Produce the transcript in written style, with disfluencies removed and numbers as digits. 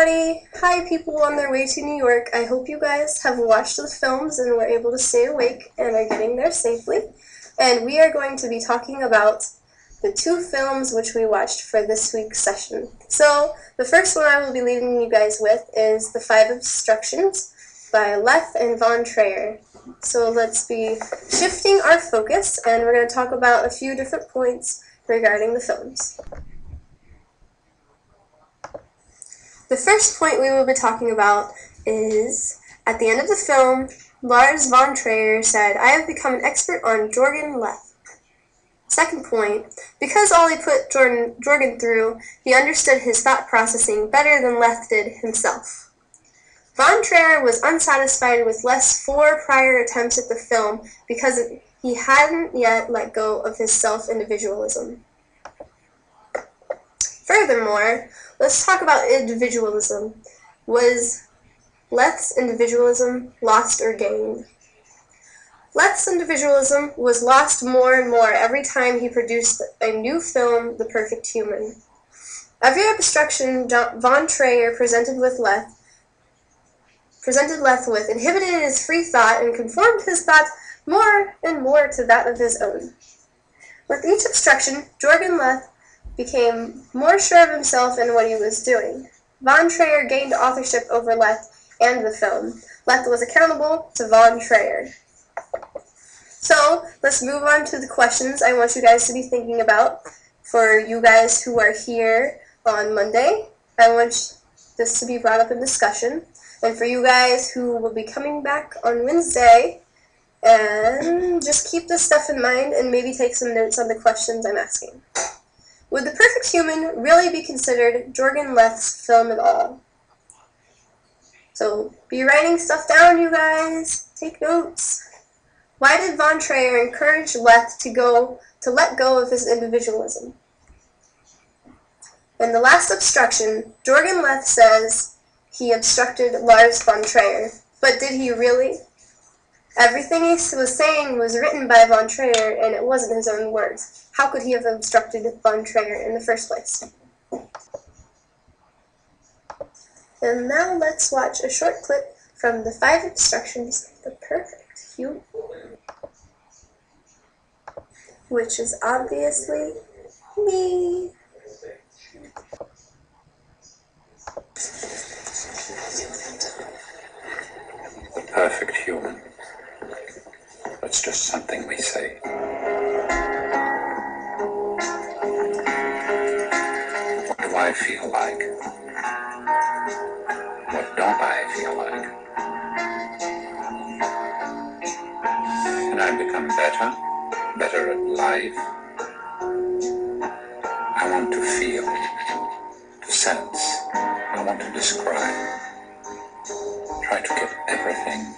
everybody! Hi people on their way to New York. I hope you guys have watched the films and were able to stay awake and are getting there safely. And we are going to be talking about the two films which we watched for this week's session. So, the first one I will be leaving you guys with is The Five Obstructions by Leth and Von Trier. So let's be shifting our focus, and we're going to talk about a few different points regarding the films. The first point we will be talking about is, at the end of the film, Lars von Trier said, "I have become an expert on Jürgen Leth." Second point, because all he put Jürgen through, he understood his thought processing better than Leth did himself. Von Trier was unsatisfied with Leth's 4 prior attempts at the film because he hadn't yet let go of his self-individualism. Furthermore, let's talk about individualism. Was Leth's individualism lost or gained? Leth's individualism was lost more and more every time he produced a new film, The Perfect Human. Every obstruction Von Trier presented Leth with inhibited his free thought and conformed his thought more and more to that of his own. With each obstruction, Jürgen Leth became more sure of himself and what he was doing. Von Trier gained authorship over Leth and the film. Leth was accountable to Von Trier. So, let's move on to the questions I want you guys to be thinking about. For you guys who are here on Monday, I want this to be brought up in discussion. And for you guys who will be coming back on Wednesday, and just keep this stuff in mind and maybe take some notes on the questions I'm asking. Would The Perfect Human really be considered Jürgen Leth's film at all? So, be writing stuff down, you guys. Take notes. Why did Von Trier encourage Leth to let go of his individualism? In the last obstruction, Jürgen Leth says he obstructed Lars von Trier. But did he really? Everything he was saying was written by Von Trier, and it wasn't his own words. How could he have obstructed Von Trier in the first place? And now let's watch a short clip from The Five Obstructions of The Perfect Human, which is obviously me. The perfect human. That's just something we say. What do I feel like? What don't I feel like? And I become better at life. I want to feel, to sense, I want to describe. Try to get everything